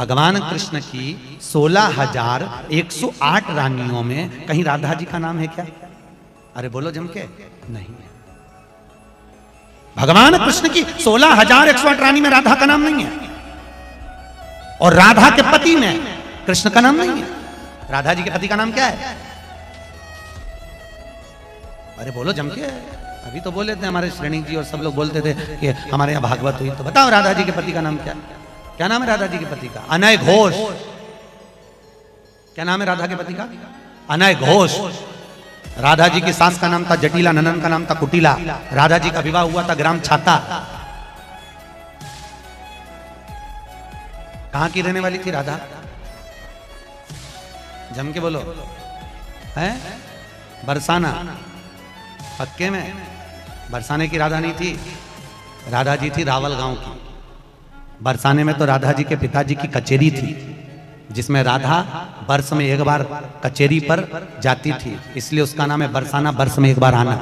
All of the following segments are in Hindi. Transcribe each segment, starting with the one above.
भगवान कृष्ण की 16,108 रानियों में कहीं राधा जी का नाम है क्या? अरे बोलो जम के, नहीं है। भगवान कृष्ण की 16,108 रानी में राधा का नाम नहीं है, और राधा के पति में कृष्ण का नाम नहीं है। राधा जी के पति का नाम क्या है? अरे बोलो जम के, अभी तो बोले थे हमारे श्रेणी जी और सब लोग बोलते थे कि हमारे यहाँ भागवत हुई, तो बताओ राधा जी के पति का नाम क्या? क्या नाम है राधा जी के पति का? अनय घोष। क्या नाम है राधा के पति का? अनय घोष। राधा जी की सास का नाम था जटिला, ननन का नाम था कुटिला। राधा जी का विवाह हुआ था ग्राम छाता। कहां की रहने वाली थी राधा? जम के बोलो, है बरसाना। पक्के में बरसाने की राधा नहीं थी, राधा जी थी रावल गांव की। बरसाने में तो राधा जी के पिताजी की कचेरी थी, जिसमें राधा वर्ष में एक बार कचेरी पर जाती थी, इसलिए उसका नाम है बरसाना। वर्ष में एक बार आना,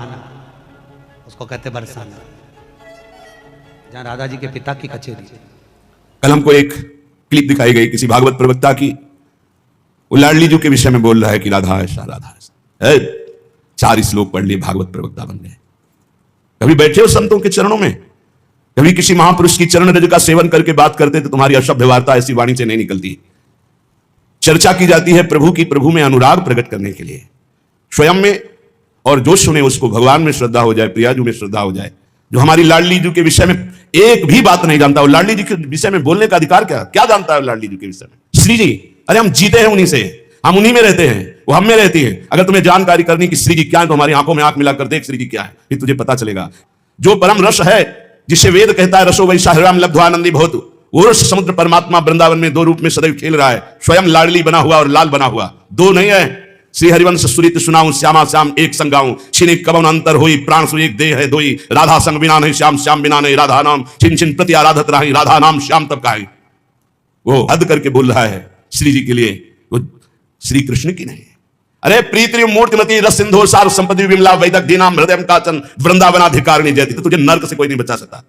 उसको कहते बरसाना, जहां राधा जी के पिता की कचेरी। कल हमको एक क्लिप दिखाई गई किसी भागवत प्रवक्ता की, वो लाडली जी के विषय में बोल रहा है कि राधा ऐसा राधा ऐसा। 4 श्लोक पढ़ लिए, भागवत प्रवक्ता बन गए। कभी बैठे हो संतों के चरणों में? कभी किसी महापुरुष की चरण रज का सेवन करके बात करते तो तुम्हारी अशुद्ध वार्ता ऐसी वाणी से नहीं निकलती। चर्चा की जाती है प्रभु की, प्रभु में अनुराग प्रकट करने के लिए स्वयं में, और जो सुने उसको भगवान में श्रद्धा हो जाए, प्रियाजू में श्रद्धा हो जाए। जो हमारी लाडली जी के विषय में एक भी बात नहीं जानता, वो लाडली जी के विषय में बोलने का अधिकार क्या जानता है लाडली जी के विषय में? श्री जी, अरे हम जीते हैं उन्हीं से, हम उन्हीं में रहते हैं, वो हम में रहती है। अगर तुम्हें जानकारी करनी कि श्री जी क्या है तो हमारी आंखों में आंख मिलाकर देख श्री जी क्या है, फिर तुझे पता चलेगा। जो परम रस है, जिसे वेद कहता है रसो वैसा हृदय लब्ध्वानंदी बहुत, वो रस समुद्र परमात्मा वृंदावन में 2 रूप में सदैव खेल रहा है। स्वयं लाडली बना हुआ और लाल बना हुआ, 2 नहीं है। श्री हरिवंश सुरित सुनाऊं, श्यामा श्याम एक संगाऊं, छिने कवन अंतर होई, प्राण सु एक देह है दोई। राधा संग बिना नहीं, श्याम श्याम बिना नहीं, राधा नाम छिन छिन प्रति आराधत रही, राधा नाम श्याम तब का। वो हद करके बोल रहा है श्री जी के लिए, वो श्री कृष्ण की नहीं। अरे प्रीति मूर्तिमती रस सिंधु सार संपत्ति विमला वैदक दीनाम हृदय काचन वृंदावनाधिकारिणी जयति। तो तुझे नर्क से कोई नहीं बचा सकता।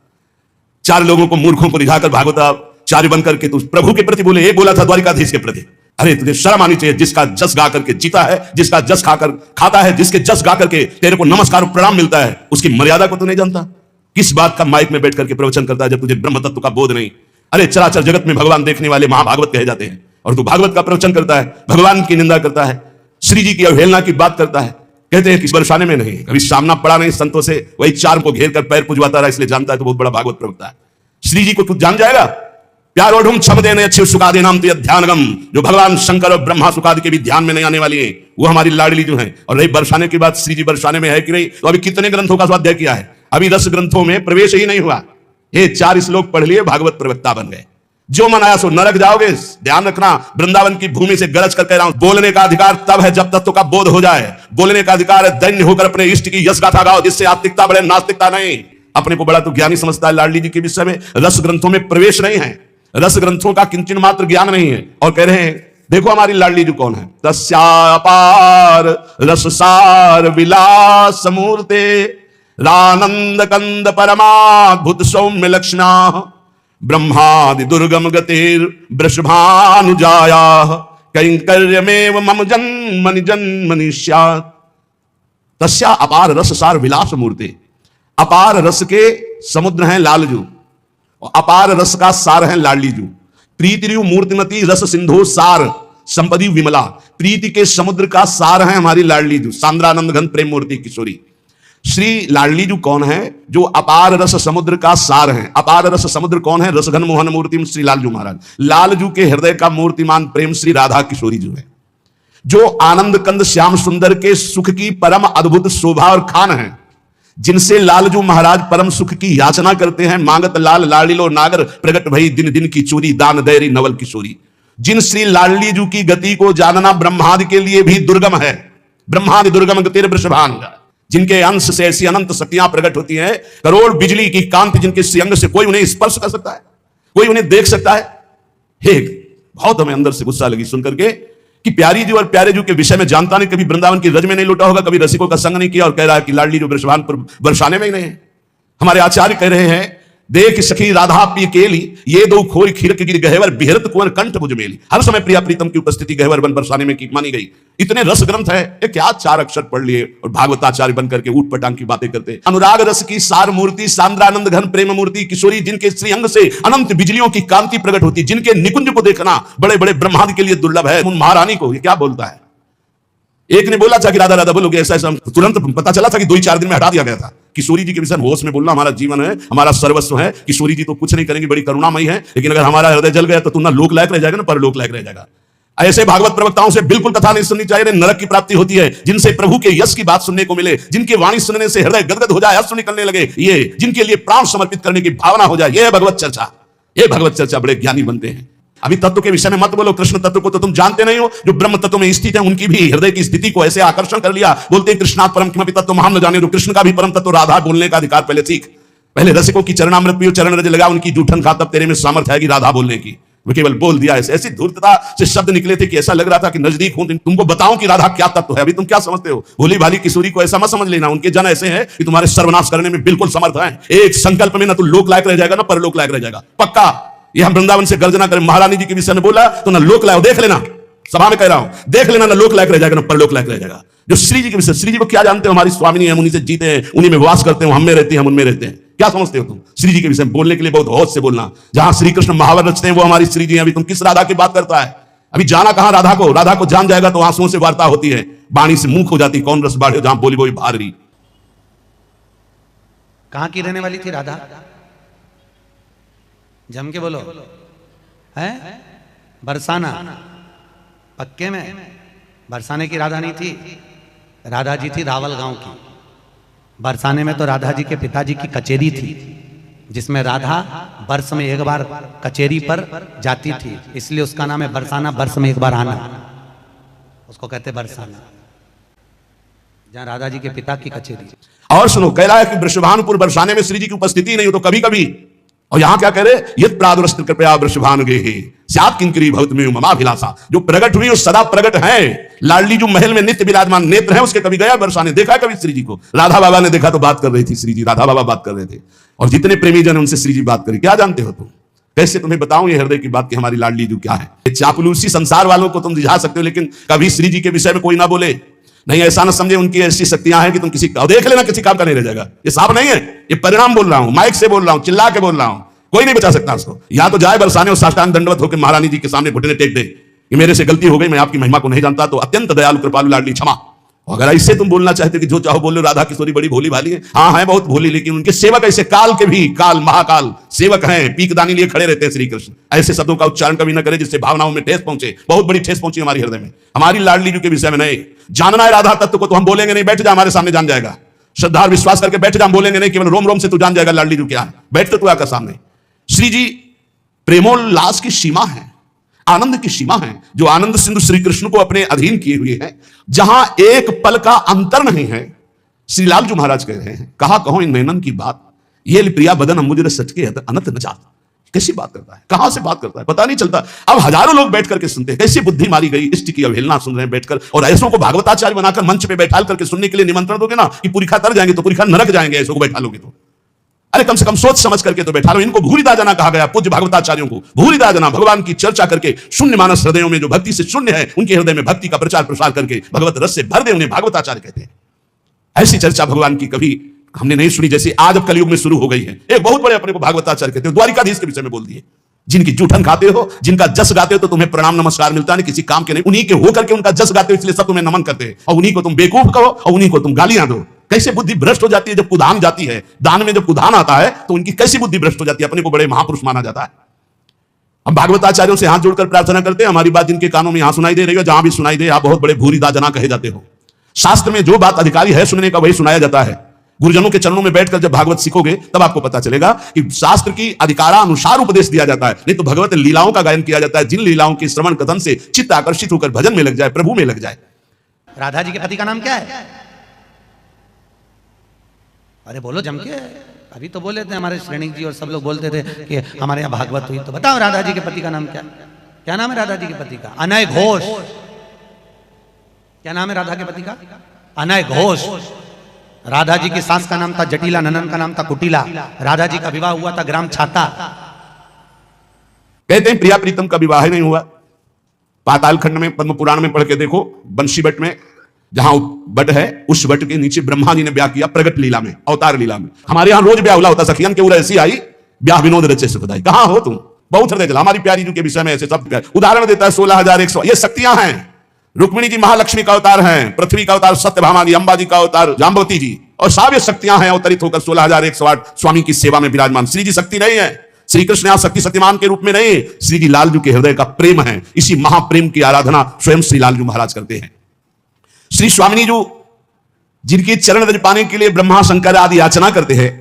4 लोगों को, मूर्खों को रिझाकर भागवताचार्य बन करके तू प्रभु के प्रति बोले, एक बोला था द्वारिकाधीश के प्रति। अरे तुझे शर्म आनी चाहिए, जिसका जस गा करके जीता है, जिसका जस खाकर खाता है, जिसके जस गा करके तेरे को नमस्कार प्रणाम मिलता है, उसकी मर्यादा को तू नहीं जानता। किस बात का माइक में बैठ करके प्रवचन करता है जब तुझे ब्रह्म तत्व का बोध नहीं? अरे चराचर जगत में भगवान देखने वाले महाभागवत कहे जाते हैं, और तू भागवत का प्रवचन करता है, भगवान की निंदा करता है, श्री जी की अवहेलना की बात करता है। कहते हैं कि बरसाने में नहीं, कभी सामना पड़ा नहीं संतों से, वही 4 को घेर कर पैर पुजवाता रहा, इसलिए जानता है तो बहुत बड़ा भागवत प्रवक्ता है। श्री जी को तू जान जाएगा। प्यार ओढ़ूं छम देने अच्छे सुखा देना ध्यानगम, जो भगवान शंकर और ब्रह्मा सुखादि के भी ध्यान में नहीं आने वाली है, वो हमारी लाडली जो है। और रही बरसाने की बात, श्री जी बरसाने में है कि नहीं, तो अभी कितने ग्रंथों का स्वाध्याय किया है? अभी 10 ग्रंथों में प्रवेश ही नहीं हुआ। ये 4 श्लोक पढ़ लिए, भागवत प्रवक्ता बन गए। जो मन आया सो नरक जाओगे। ध्यान रखना, वृंदावन की भूमि से गरज कर कह रहा हूं, बोलने का अधिकार तब है जब तत्व का बोध हो जाए। बोलने का अधिकार है दैन्य होकर अपने इष्ट की यश गाथा गाओ, जिससे आस्तिकता बढ़े, नास्तिकता नहीं। अपने को बड़ा तो ज्ञानी समझता है लाडली जी के विषय में। रस ग्रंथों में प्रवेश नहीं है, रस ग्रंथों का किंचन मात्र ज्ञान नहीं है। और कह रहे हैं देखो हमारी लाडली जी कौन है? तस्यापार रससार विलास मूर्ते, रानंद कंद परमाद्भुत सौम्य लक्षणा, ब्रह्मादि दुर्गम गतिर वृषभानुजाया, कैंकर्यमेव मम जन्मनि जन्मनि स्यात्। तस्या अपार रस सार विलास मूर्ते, अपार रस के समुद्र हैं लालजू, और अपार रस का सार है लाडली जू। प्रीति मूर्तिमती रस सिंधु सार संपदी विमला, प्रीति के समुद्र का सार है हमारी लाडली जू, सांद्रानंद घन प्रेम मूर्ति किशोरी। श्री लाडली जू कौन है? जो अपार रस समुद्र का सार है। अपार रस समुद्र कौन है? रसघन मोहन मूर्ति श्री लालजू महाराज। लालजू के हृदय का मूर्तिमान प्रेम श्री राधा किशोरी जू है। जो आनंद कंद श्याम सुंदर के सुख की परम अद्भुत शोभा और खान है, जिनसे लालजू महाराज परम सुख की याचना करते हैं। मांगत लाल लाडीलो नागर, प्रगट भई दिन दिन की चोरी, दान दैरी नवल किशोरी। जिन श्री लाडली जू की गति को जानना ब्रह्मादि के लिए भी दुर्गम है। ब्रह्मादि दुर्गम गतिर वृषभान, जिनके अंश से ऐसी अनंत शक्तियां प्रकट होती हैं, करोड़ बिजली की कांति जिनके श्रीअंग से कोई उन्हें स्पर्श कर सकता है, कोई उन्हें देख सकता है। हे बहुत हमें अंदर से गुस्सा लगी सुनकर के कि प्यारी जी और प्यारे जी के विषय में जानता नहीं, कभी वृंदावन की रज में नहीं लुटा होगा, कभी रसिकों का संग नहीं किया, और कह रहा है कि लाडली जो वृषभान पर बरसाने में ही नहीं है। हमारे आचार्य कह रहे हैं देख सखी राधा पी केली, ये दो खोरी खीर गिर गहवर बिहरत कुंवर कंठ मुझ मेली। हर समय प्रिया प्रीतम की उपस्थिति गहवर बन बरसाने में की मानी गई। इतने रस ग्रंथ है, ये क्या 4 अक्षर पढ़ लिए और भागवताचार्य बन करके ऊट पटांग की बातें करते। अनुराग रस की सार मूर्ति, सांद्रानंद घन प्रेम मूर्ति किशोरी, जिनके श्रीअंग से अनंत बिजलियों की कांति प्रकट होती, जिनके निकुंज को देखना बड़े बड़े ब्रह्मांड के लिए दुर्लभ है। उन महारानी को ये क्या बोलता है? एक ने बोला था कि राधा राधा बोलोगे ऐसा ऐसा, तुरंत पता चला था कि 2-4 दिन में हटा दिया गया था। किशोरी जी के विषय होश में बोलना हमारा जीवन है, हमारा सर्वस्व है। किशोरी जी तो कुछ नहीं करेंगे, बड़ी करुणामयी है, लेकिन अगर हमारा हृदय जल गया तो तुम ना लोक लायक रह जाएगा ना परलोक लायक रह जाएगा। ऐसे भागवत प्रवक्ताओं से बिल्कुल कथा नहीं सुननी चाहिए, नरक की प्राप्ति होती है। जिनसे प्रभु के यश की बात सुनने को मिले, जिनके वाणी सुनने से हृदय गदगद हो जाए, अश्रु निकलने लगे, ये जिनके लिए प्राण समर्पित करने की भावना हो जाए, ये भगवत चर्चा। ये भगवत चर्चा बड़े ज्ञानी बनते हैं। अभी तत्व के विषय में मत बोलो, कृष्ण तत्व को तो तुम जानते नहीं हो। जो ब्रह्म तत्व में स्थित है उनकी भी हृदय की स्थिति को ऐसे आकर्षण कर लिया। बोलते हैं कृष्णात् परम किमपि तत्व महान न जाने। जो कृष्ण का भी परम तत्व राधा बोलने का अधिकार पहले सीख। पहले रसिकों की चरणामृत पियो, चरण रज लगा उनकी जूठन खा, तब तेरे में सामर्थ्य आएगी राधा बोलने की। वो केवल बोल दिया, ऐसी धूर्तता से शब्द निकले थे कि ऐसा लग रहा था कि नजदीक हूं, तुमको बताऊं कि राधा क्या तत्व है। अभी तुम क्या समझते हो? भोली भाली किशोरी को ऐसा मत समझ लेना। उनके जन ऐसे हैं कि तुम्हारे सर्वनाश करने में बिल्कुल समर्थ हैं। एक संकल्प में ना तो लोक लायक रह जाएगा ना परलोक लायक रह जाएगा, पक्का। ये हम वृंदावन से गर्जना करें, महारानी जी के विषय में बोला तो ना लोक लायक, देख लेना, सभा में कह रहा हूं, देख लेना, ना लोक लायक रह जाएगा ना परलोक लायक रह जाएगा। जो श्री जी के विषय, श्री जी को क्या जानते हो? हमारी स्वामिनी है, उन्हीं से जीते हैं, उन्हीं में वास करते हैं, हम में रहते हैं, हम उनमें रहते हैं। क्या समझते हो तुम? श्री जी के विषय में बोलने के लिए बहुत होश से बोलना। जहां श्री कृष्ण महावर रचते हैं वो हमारी श्री जी हैं। अभी तुम किस राधा की बात करता है? अभी जाना कहां राधा को? राधा को जान जाएगा तो आंसुओं से वार्ता होती है, वाणी से मुंह हो जाती, कौन रस बाढ़े जहां बोली बोली भार रही। कहां की रहने वाली थी राधा? जम के बोलो। है बरसाना, पक्के में बरसाने की राधा नहीं थी। राधा जी थी रावल गांव की। बरसाने में तो राधा जी के पिताजी की कचेरी थी, जिसमें राधा वर्ष में एक बार कचेरी पर जाती थी, इसलिए उसका नाम है बरसाना। वर्ष में एक बार आना, उसको कहते बरसाना, जहां राधा जी के पिता की कचेरी। और सुनो, कह रहा है कि वृषभानुपुर बरसाने में श्री जी की उपस्थिति नहीं हो तो कभी कभी, और यहां क्या कह रहे? यत् प्रादुरस्त्र कृपया वृषभानुगे स्यात् किंकरी भवत्मेव ममाभिलाषा। जो प्रकट हुई वो सदा प्रकट है। लाडली जो महल में नित्य विराजमान नेत्र है, उसके कभी गया बरसाने? देखा कभी श्री जी को? राधा बाबा ने देखा तो बात कर रही थी श्री जी, राधा बाबा बात कर रहे थे, और जितने प्रेमी जन उनसे श्री जी बात करी। क्या जानते हो तुम? कैसे तुम्हें बताऊं ये हृदय की बात कि हमारी लाडली जो क्या है? चापलूसी संसार वालों को तुम रिझा सकते हो, लेकिन कभी श्री जी के विषय में कोई ना बोले। नहीं, ऐसा ना समझे उनकी ऐसी शक्तियां हैं कि तुम किसी देख लेना किसी काम का नहीं रह जाएगा। ये साफ नहीं है, ये परिणाम बोल रहा हूं, माइक से बोल रहा हूं, चिल्ला के बोल रहा हूं। कोई नहीं बचा सकता उसको। या तो जाए बरसाने और साष्टांग दंडवत होकर महारानी जी के सामने घुटने टेक दे कि मेरे से गलती हो गई, मैं आपकी महिमा को नहीं जानता, तो अत्यंत दयालु कृपालु लाडली क्षमा। और अगर इससे तुम बोलना चाहते कि जो चाहो बोलो, राधा किशोरी बड़ी भोली भाली है, हाँ है बहुत भोली, लेकिन उनके सेवक ऐसे काल के भी काल महाकाल सेवक हैं, पीकदानी लिए खड़े रहते हैं श्री कृष्ण। ऐसे शब्दों का उच्चारण कभी न करे जिससे भावनाओं में ठेस पहुंचे। बहुत बड़ी ठेस पहुंची हमारी हृदय में। हमारी लाडली जी के विषय में नहीं जानना है राधा तत्व को तो हम बोलेंगे नहीं, बैठ जा हमारे सामने जान जाएगा। श्रद्धा और विश्वास करके बैठ जा, हम बोलेंगे नहीं, केवल रोम रोम से तू जान जाएगा लाडली जी क्या है। बैठ तू आकर सामने। श्री जी प्रेमोल्लास की सीमा है, आनंद की सीमा है, जो आनंद सिंधु श्री कृष्ण को अपने अधीन किए हुए हैं, जहां एक पल का अंतर नहीं है। श्रीलाल जी महाराज कह रहे हैं, कहा कहो इन नैनन की बात, ये प्रिया बदन अम्बुज सटके अनंत न जात। कैसी बात करता है, कहां से बात करता है, पता नहीं चलता। अब हजारों लोग बैठ करके सुनते हैं, कैसी बुद्धि मारी गई, इष्ट की अवहेलना सुन रहे हैं बैठकर। और ऐसों को भागवताचार्य बनाकर मंच पे बैठा करके सुनने के लिए निमंत्रण दोगे ना कि पुरीखा तर जाएंगे तो पुरीखा नरक जाएंगे, ऐसों को बैठा लोगे तो। अरे कम से कम सोच समझ करके तो बैठा लो। इनको भूरिदा जना कहा गया, पूज्य भागवताचार्यों को भूरिदा जना। भगवान की चर्चा करके शून्य मानस हृदयों में, जो भक्ति से शून्य है, उनके हृदय में भक्ति का प्रचार प्रसार करके भगवत रस से भर दे, उन्हें भागवताचार्य कहते हैं। ऐसी चर्चा भगवान की कभी हमने नहीं सुनी जैसी आज अब कलयुग में शुरू हो गई है। एक बहुत बड़े अपने को भागवताचार्य कहते हैं, द्वारिकाधीश के विषय में बोल दिए। जिनकी जूठन खाते हो, जिनका जस गाते हो, तो तुम्हें प्रणाम नमस्कार मिलता नहीं, किसी काम के नहीं। उन्हीं के होकर के उनका जस गाते हो, इसलिए सब तुम्हें नमन करते हैं। और उन्हीं को तुम बेवकूफ कहो और उन्हीं को तुम गालियां दो। कैसे बुद्धि भ्रष्ट हो जाती है जब कुदान जाती है। दान में जब कुदान आता है तो उनकी कैसी बुद्धि भ्रष्ट हो जाती है। अपने को बड़े महापुरुष माना जाता है। हम भागवताचार्यों से हाथ जोड़कर प्रार्थना करते हैं, हमारी बात जिनके कानों में यहां सुनाई दे रही हो, जहां भी सुनाई दे, आप बहुत बड़े भूरिदा जना कहे जाते हो। शास्त्र में जो बात अधिकारी है सुनने का वही सुनाया जाता है। गुरुजनों के चरणों में बैठकर जब भागवत सीखोगे तब आपको पता चलेगा कि शास्त्र की अधिकारानुसार उपदेश दिया जाता है, नहीं तो भगवत लीलाओं का गायन किया जाता है। जिन लीलाओं के श्रवण कथन से चित्त आकर्षित होकर भजन में लग जाए, प्रभु में लग जाए। राधा जी के पति का नाम क्या है? अरे बोलो जम के। अभी तो बोले थे हमारे श्रेणी जी और सब लोग बोलते थे कि हमारे यहाँ भागवत हुई, तो बताओ राधा जी के पति का नाम क्या? क्या नाम है राधा जी के पति का? अनय घोष। क्या नाम है राधा के पति का? अनय घोष। राधा जी की सास का नाम था जटिला, ननन का नाम था कुटिला। राधा जी का विवाह हुआ था ग्राम छाता। कहते हैं प्रिया प्रीतम का विवाह नहीं हुआ। पाताल खंड में पद्म पुराण में पढ़ के देखो, बंशी बट में जहां बट है उस बट के नीचे ब्रह्मा जी ने ब्याह किया प्रगट लीला में, अवतार लीला में। हमारे यहां रोज ब्याह होता सखियन के ऐसी आई ब्याह विनोद रचे सुखदाई। कहां हो तुम? बहुत हृदय जला। हमारी प्यारी जी के विषय में ऐसे सब उदाहरण देता है 16,100। ये शक्तियां हैं। रुक्मिणी जी महालक्ष्मी का अवतार हैं, पृथ्वी का अवतार सत्यभामा जी, अंबा जी का अवतार जाम्बवती जी, और सब ये शक्तियां हैं अवतरित होकर 16,108 स्वामी की सेवा में विराजमान। श्री जी शक्ति नहीं है, श्री कृष्ण यहां शक्ति शक्तिमान के रूप में नहीं, श्री जी लालजू के हृदय का प्रेम है। इसी महाप्रेम की आराधना स्वयं श्री लालजू महाराज करते हैं। श्री स्वामिनी जी जिनके चरण रज पाने के लिए ब्रह्मा शंकर आदि याचना करते हैं,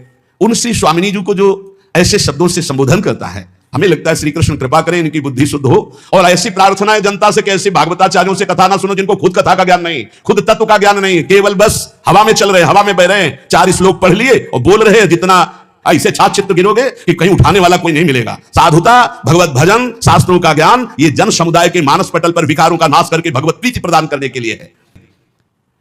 उन श्री स्वामिनी जी को जो ऐसे शब्दों से संबोधन करता है, हमें लगता है श्री कृष्ण कृपा करें, इनकी बुद्धि शुद्ध हो। और ऐसी प्रार्थना है जनता से कि ऐसे भागवताचार्यों से कथा ना सुनो जिनको खुद कथा का ज्ञान नहीं, खुद तत्व का ज्ञान नहीं, केवल बस हवा में चल रहे, हवा में बह रहे हैं, 4 श्लोक पढ़ लिए और बोल रहे हैं। जितना ऐसे छात्र चित्त गिरोगे कि कहीं उठाने वाला कोई नहीं मिलेगा। साधुता, भगवत भजन, शास्त्रों का ज्ञान, ये जन समुदाय के मानस पटल पर विकारों का नाश करके भगवत प्रीति प्रदान करने के लिए है।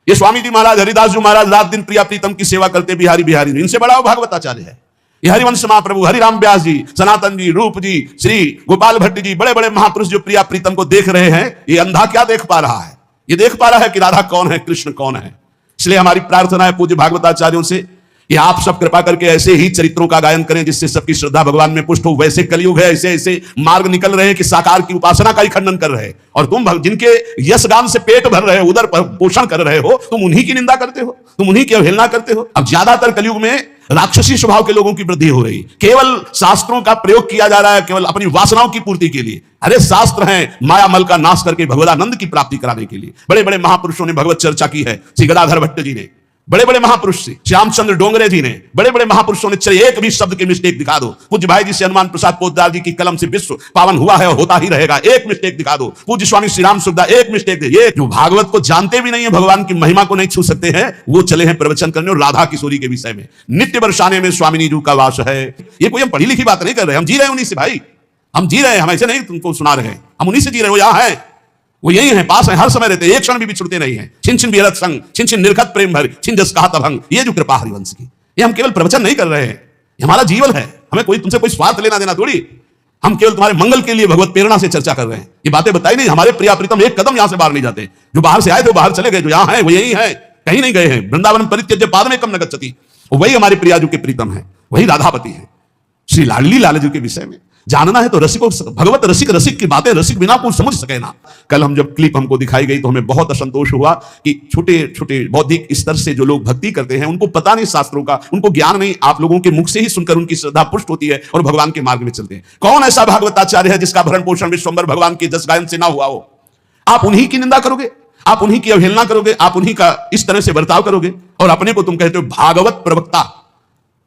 ये स्वामी जी महाराज, हरिदास जी महाराज रात दिन प्रिया प्रीतम की सेवा करते बिहारी बिहारी, इनसे बड़ा भागवताचार्य है। ये हरिवंश महाप्रभु, हरिराम व्यास जी, सनातन जी, रूप जी, श्री गोपाल भट्ट जी, बड़े बड़े महापुरुष जो प्रिया प्रीतम को देख रहे हैं, ये अंधा क्या देख पा रहा है? ये देख पा रहा है कि राधा कौन है, कृष्ण कौन है। इसलिए हमारी प्रार्थना है पूज्य भागवताचार्यों से कि आप सब कृपा करके ऐसे ही चरित्रों का गायन करें जिससे सबकी श्रद्धा भगवान में पुष्ट हो। वैसे कलयुग है, ऐसे ऐसे मार्ग निकल रहे हैं कि साकार की उपासना का ही खंडन कर रहे हैं, और तुम जिनके यश गान से पेट भर रहे हो, उधर पोषण कर रहे हो, तुम उन्हीं की निंदा करते हो, तुम उन्हीं की अवहेलना करते हो। अब ज्यादातर कलयुग में राक्षसी स्वभाव के लोगों की वृद्धि हो रही, केवल शास्त्रों का प्रयोग किया जा रहा है केवल अपनी वासनाओं की पूर्ति के लिए। अरे शास्त्र हैं मायामल का नाश करके भगवदानंद की प्राप्ति कराने के लिए। बड़े बड़े महापुरुषों ने भगवत चर्चा की है। श्री गदाधर भट्ट जी ने, बड़े बड़े महापुरुष से श्यामचंद्र डोंगरे जी ने, बड़े बड़े महापुरुषों ने, चलिए एक भी शब्द की मिस्टेक दिखा दो। पूज्य भाई जी से हनुमान प्रसाद पोद्दार जी की कलम से विश्व पावन हुआ है और होता ही रहेगा, एक मिस्टेक दिखा दो। पूज्य स्वामी श्री राम सुखदा एक मिस्टेक दे। ये जो भागवत को जानते भी नहीं है, भगवान की महिमा को नहीं छू सकते हैं, वो चले हैं प्रवचन करने और राधा किशोरी के विषय में नित्य बरसाने में स्वामिनी जी का वास है। ये कोई हम पढ़ी लिखी बात नहीं कर रहे, हम जी रहे हैं उन्हीं से भाई, हम जी रहे हैं, हम ऐसे नहीं तुमको सुना रहे हैं, हम उन्हीं से जी रहे हैं। वो यहाँ है, वो यही है, पास है, हर समय रहते हैं, एक क्षण भी बिछुड़ते नहीं है। छिन छिन बिहरत संग, छिन छिन निर्खत प्रेम भर, छिन जस कहा तभंग। ये जो कृपा हरिवंश की, ये हम केवल प्रवचन नहीं कर रहे हैं, ये हमारा जीवन है। हमें कोई तुमसे कोई स्वार्थ लेना देना थोड़ी, हम केवल तुम्हारे मंगल के लिए भगवत प्रेरणा से चर्चा कर रहे हैं। ये बातें बताई नहीं, हमारे प्रिया प्रीतम एक कदम यहां से बाहर नहीं जाते। जो बाहर से आए थे बाहर चले गए, जो यहां है वो यही है, कहीं नहीं गए हैं। वृंदावन परित्यज्य पादमेकं न गच्छति, वही हमारे प्रिया जी के प्रीतम है, वही राधापति है। श्री लाडली लाल जी के विषय में जानना है तो रसिकों, भगवत रसिक रसिक की बातें रसिक बिना कुछ समझ सके ना। कल हम जब क्लिप हमको दिखाई गई तो हमें बहुत असंतोष हुआ कि छोटे छोटे बौद्धिक स्तर से जो लोग भक्ति करते हैं उनको पता नहीं शास्त्रों का, उनको ज्ञान नहीं, आप लोगों के मुख से ही सुनकर उनकी श्रद्धा पुष्ट होती है और भगवान के मार्ग में चलते हैं। कौन ऐसा भागवताचार्य है जिसका भरण पोषण विश्वम्भर भगवान के जस गायन से ना हुआ हो? आप उन्हीं की निंदा करोगे, आप उन्हीं की अवहेलना करोगे, आप उन्हीं का इस तरह से बर्ताव करोगे और अपने को तुम कहते हो भागवत प्रवक्ता।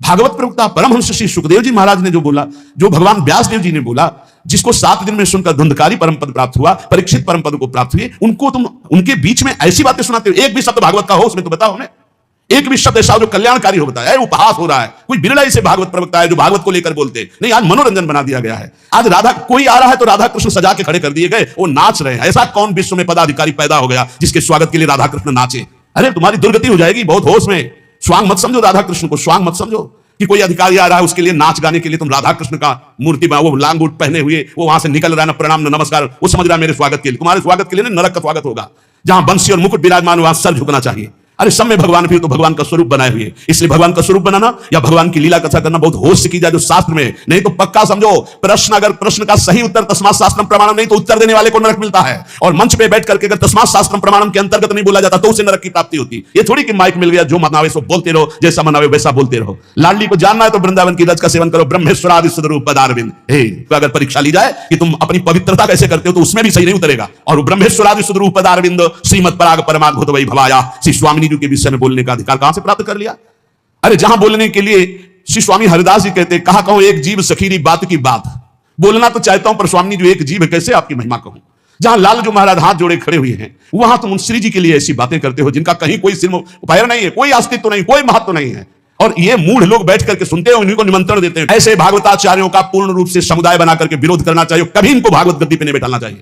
भागवत प्रवक्ता परमहंस श्री सुखदेव जी महाराज ने जो बोला, जो भगवान व्यास देव जी ने बोला, जिसको 7 दिन में सुनकर धुंधकारी परम पद प्राप्त हुआ, परीक्षित परम पद को प्राप्त हुए, उनको तुम उनके बीच में ऐसी बातें सुनाते हो। एक भी शब्द भागवत का हो उसमें तो बताओ हमें, एक भी शब्द ऐसा जो कल्याणकारी हो बताया। उपहास हो रहा है, कोई बिरला से भागवत प्रवक्ता है जो भागवत को लेकर बोलते नहीं। आज मनोरंजन बना दिया गया है। आज राधा कोई आ रहा है तो राधा कृष्ण सजा के खड़े कर दिए गए, वो नाच रहे हैं। ऐसा कौन विश्व में पदाधिकारी पैदा हो गया जिसके स्वागत के लिए राधा कृष्ण नाचे? अरे तुम्हारी दुर्गति हो जाएगी, बहुत होश में। स्वांग मत समझो राधा कृष्ण को, स्वांग मत समझो कि कोई अधिकारी आ रहा है उसके लिए नाच गाने के लिए तुम राधा कृष्ण का मूर्ति में वो लांग बूट पहने हुए वो वहां से निकल रहा है, ना प्रणाम न नमस्कार, वो समझ रहा है मेरे स्वागत के लिए। तुम्हारे स्वागत के लिए नरक का स्वागत होगा, जहां बंसी और मुकुट विराजमान वहां सर झुकना चाहिए। अरे सब में भगवान भी तो भगवान का स्वरूप बनाए हुए, इसलिए भगवान का स्वरूप बनाना या भगवान की लीला कथा करना बहुत होश से की जाए जो शास्त्र में, नहीं तो पक्का समझो प्रश्न, अगर प्रश्न का सही उत्तर तस्मात् शास्त्रम प्रमाणम नहीं तो उत्तर देने वाले को नरक मिलता है। और मंच पे बैठ करके अगर तस्मात् शास्त्रम प्रमाणम के अंतर्गत नहीं बोला जाता तो उसे नरक की प्राप्ति होती। ये थोड़ी कि माइक मिल गया जो मनावे सो बोलते रहो, जैसा मनावे वैसा बोलते रहो। लाडली को जानना है तो वृंदावन की रज का सेवन करो, ब्रह्मेश्वरादि सदरूप पदारविंद। तो अगर परीक्षा ली जाए कि तुम अपनी पवित्रता कैसे करते हो तो उसमें भी सही नहीं उतरेगा। और ब्रह्मेश्वरादि सदरूप पदारविंद श्रीमद पराग परमाद्भुत वै भवाया, श्री स्वामिनी जी के विषय में बोलने का अधिकार कहां से प्राप्त कर लिया? अरे जहां बोलने के लिए श्री स्वामी हरिदास जी कहते कहा कहूं एक जीव सखीरी बात की बात, बोलना तो चाहता हूं पर स्वामी जो एक जीव है कैसे आपकी महिमा कहूं। जहां लाल जो महाराज हाथ जोड़े खड़े हुए हैं वहां तुम उन श्री जी के लिए ऐसी बातें करते हो जिनका कहीं कोई सिर पैर नहीं है, कोई अस्तित्व नहीं, कोई महत्व नहीं है। और ये मूढ़ लोग बैठ करके सुनते हैं, उन्हीं को निमंत्रण देते हैं। ऐसे भागवताचार्यों का पूर्ण रूप से समुदाय बना करके विरोध करना चाहिए, कभी इनको भागवत गद्दी पे नहीं बैठाना चाहिए।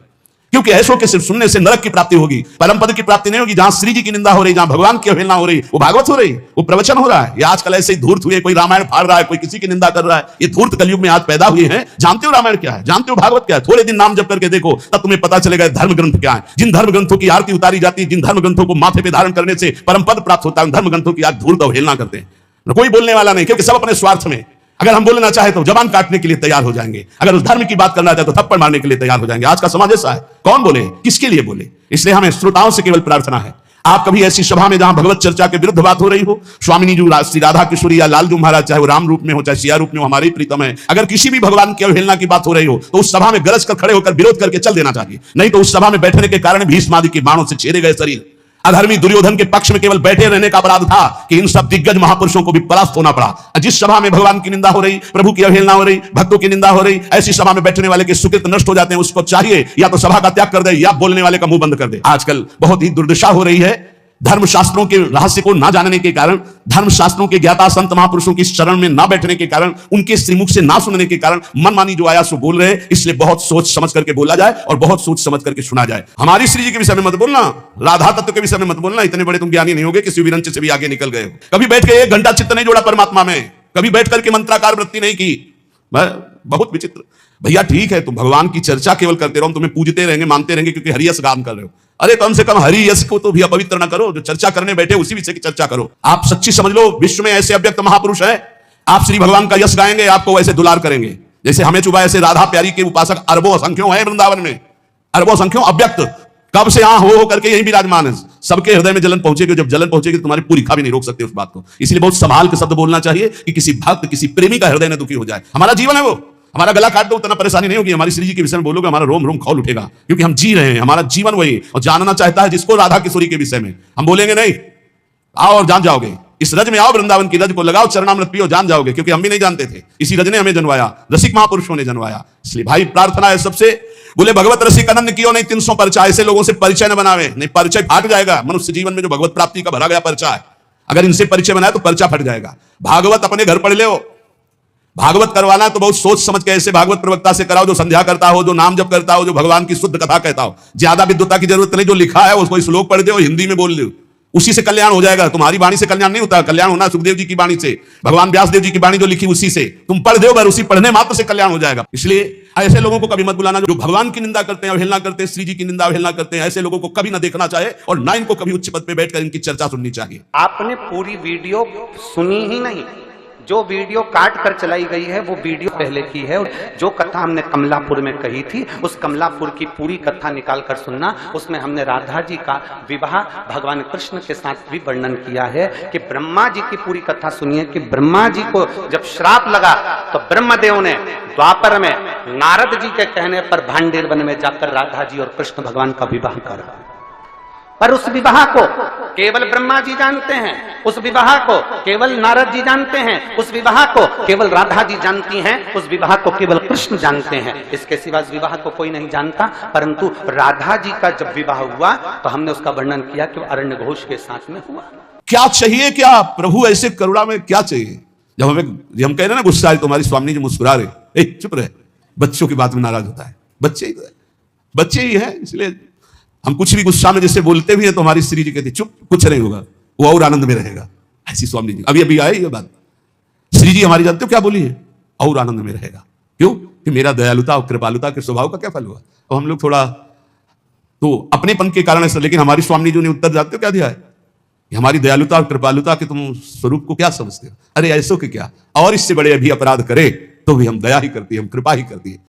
क्योंकि ऐसों के सिर्फ सुनने से नरक की प्राप्ति होगी, परम पद की प्राप्ति नहीं होगी। जहां श्री जी की निंदा हो रही, जहां भगवान की अवहेलना हो रही, वो भागवत हो रही, वो प्रवचन हो रहा है। ये आजकल ऐसे ही धूर्त हुए, कोई रामायण फाड़ रहा है, कोई किसी की निंदा कर रहा है। ये धूर्त कलयुग में आज पैदा हुए हैं। जानते हो रामायण क्या है, जानते हो भागवत क्या है? थोड़े दिन नाम जप करके देखो, तब तुम्हें पता चलेगा धर्म ग्रंथ क्या है। जिन धर्म ग्रंथों की आरती उतारी जाती है, जिन धर्म ग्रंथों को माथे पे धारण करने से परम पद प्राप्त होता है, उन धर्म ग्रंथों की आज धूर्त अवहेलना करते हैं। कोई बोलने वाला नहीं, क्योंकि सब अपने स्वार्थ में। अगर हम बोलना चाहे तो जबान काटने के लिए तैयार हो जाएंगे, अगर उस धर्म की बात करना चाहे तो थप्पड़ मारने के लिए तैयार हो जाएंगे। आज का समाज ऐसा है, कौन बोले, किसके लिए बोले। इसलिए हमें श्रोताओं से केवल प्रार्थना है, आप कभी ऐसी सभा में जहां भगवत चर्चा के विरुद्ध बात हो रही हो, स्वामिनी जी श्री राधा किशोरी या लालजू महाराज, चाहे वो राम रूप में हो चाहे सिया रूप में हो, हमारे ही प्रीतम है, अगर किसी भी भगवान की अवहेलना की बात हो रही हो तो उस सभा में गरज कर खड़े होकर विरोध करके चल देना चाहिए। नहीं तो उस सभा में बैठने के कारण भीष्म आदि के बाणों से छेड़े गए शरीर, अधर्मी दुर्योधन के पक्ष में केवल बैठे रहने का अपराध था कि इन सब दिग्गज महापुरुषों को भी परास्त होना पड़ा। जिस सभा में भगवान की निंदा हो रही, प्रभु की अवहेलना हो रही, भक्तों की निंदा हो रही, ऐसी सभा में बैठने वाले के सुकृत नष्ट हो जाते हैं। उसको चाहिए या तो सभा का त्याग कर दे या बोलने वाले का मुंह बंद कर दे। आजकल बहुत ही दुर्दशा हो रही है। धर्मशास्त्रों के रहस्य को ना जानने के कारण, धर्मशास्त्रों के ज्ञाता संत महापुरुषों की शरण में ना बैठने के कारण, उनके श्रीमुख से ना सुनने के कारण मनमानी जो आया सो बोल रहे। इसलिए बहुत सोच समझ करके बोला जाए और बहुत सोच समझ करके सुना जाए। हमारी श्री जी के विषय में मत बोलना, राधा तत्व के विषय में मत बोलना। इतने बड़े तुम ज्ञानी नहीं होगे, किसी विरंच से भी आगे निकल गए हो। कभी बैठ के 1 घंटा चित्त नहीं जोड़ा परमात्मा में, कभी बैठ करके मंत्राकार वृत्ति नहीं की। बहुत विचित्र। भैया ठीक है, तुम भगवान की चर्चा केवल करते रहो, तुम्हें पूजते रहेंगे, मानते रहेंगे, क्योंकि हरियस गान कर रहे हो। अरे कम से कम हरि यश को तो भी अपवित्र ना करो। जो चर्चा करने बैठे उसी विषय की चर्चा करो। आप सच्ची समझ लो, विश्व में ऐसे अव्यक्त महापुरुष है, आप श्री भगवान का यश गाएंगे, आपको वैसे दुलार करेंगे जैसे हमें चुबा। ऐसे राधा प्यारी के उपासक अरबों असंख्यों है वृंदावन में, अरबों संख्यों अव्यक्त, कब से यहां हो करके यही विराजमान है। सबके हृदय में जलन पहुंचेगी, जब जलन पहुंचेगी तो तुम्हारी पूरी खा भी नहीं रोक सकते उस बात को। इसलिए बहुत संभाल के शब्द बोलना चाहिए कि किसी भक्त, किसी प्रेमी का हृदय न दुखी हो जाए। हमारा जीवन है वो, हमारा गला काट दो उतना परेशानी नहीं होगी। हमारी श्री जी के विषय में बोलोगे हमारा रोम रोम खौल उठेगा, क्योंकि हम जी रहे हैं, हमारा जीवन वही। और जानना चाहता है जिसको राधा किशोरी के विषय में, हम बोलेंगे नहीं, आओ और जान जाओगे। इस रज में आओ, वृंदावन की रज को लगाओ, चरणामृत पियो, जान जाओगे। क्योंकि हम भी नहीं जानते थे, इसी रज ने हमें जनवाया, रसिक महापुरुषों ने जनवाया। इसलिए भाई प्रार्थना है सबसे, बोले भगवत रसिक अनन्य कियो नहीं 300 पर्चा। ऐसे लोगों से परिचय न बनावे, नहीं परिचय फाट जाएगा। मनुष्य जीवन में जो भगवत प्राप्ति का भरा गया पर्चा है, अगर इनसे परिचय बनाए तो पर्चा फट जाएगा। भागवत अपने घर पढ़ ले, भागवत करवाना तो बहुत सोच समझ के ऐसे भागवत प्रवक्ता से कराओ जो संध्या करता हो, जो नाम जप करता हो, जो भगवान की शुद्ध कथा कहता हो। ज्यादा विद्वता की जरूरत नहीं, जो लिखा है उसको श्लोक पढ़ दो, हिंदी में बोल दो, उसी से कल्याण हो जाएगा। तुम्हारी वाणी से कल्याण नहीं होता, कल्याण होना सुखदेव जी की वाणी से, भगवान व्यास देव जी की वाणी जो लिखी उसी से तुम पढ़ दो, उसी पढ़ने मात्र से कल्याण हो जाएगा। इसलिए ऐसे लोगों को कभी मत बुलाना जो भगवान की निंदा करते हैं, अवहेलना करते हैं, श्री जी की निंदा अवहेलना करते हैं। ऐसे लोगों को कभी ना देखना चाहिए और ना इनको कभी उच्च पद पे बैठकर इनकी चर्चा सुननी चाहिए। आपने पूरी वीडियो सुनी ही नहीं, जो वीडियो काट कर चलाई गई है वो वीडियो पहले की है। और जो कथा हमने कमलापुर में कही थी, उस कमलापुर की पूरी कथा निकाल कर सुनना। उसमें हमने राधा जी का विवाह भगवान कृष्ण के साथ भी वर्णन किया है कि ब्रह्मा जी की पूरी कथा सुनिए कि ब्रह्मा जी को जब श्राप लगा तो ब्रह्मदेव ने द्वापर में नारद जी के कहने पर भांडेर वन में जाकर राधा जी और कृष्ण भगवान का विवाह करा। पर उस विवाह को केवल ब्रह्मा जी जानते हैं, उस विवाह को केवल नारद जी जानते हैं, उस विवाह को केवल राधा जी जानती हैं, उस विवाह को केवल कृष्ण जानते हैं। इसके सिवा इस विवाह को कोई नहीं जानता। परंतु राधा जी का जब विवाह हुआ तो हमने उसका वर्णन किया कि अरण्य घोष के साथ में हुआ। क्या चाहिए, क्या प्रभु ऐसे करुणा में क्या चाहिए? जब हम कह रहे ना गुस्सा है, तुम्हारी स्वामी जी मुस्कुरा रहे, चुप रहे, बच्चों की बात में नाराज होता है। बच्चे ही है, इसलिए हम कुछ भी गुस्सा में जैसे बोलते भी है तो हमारी श्री जी कहती चुप, कुछ नहीं होगा, वो और आनंद में रहेगा। ऐसी स्वामी जी अभी आए ये बात, श्री जी हमारी जानते हो क्या बोली है? और आनंद में रहेगा। क्यों? कि मेरा दयालुता और कृपालुता के स्वभाव का क्या फल हुआ। और हम लोग थोड़ा तो अपनेपन के कारण ऐसा, लेकिन हमारी स्वामी जी ने उत्तर जानते हो क्या दिया है? हमारी दयालुता और कृपालुता के तुम स्वरूप को क्या समझते हो? अरे ऐसो के क्या, और इससे बड़े अभी अपराध करे तो भी हम दया ही करती है, हम कृपा ही करती है।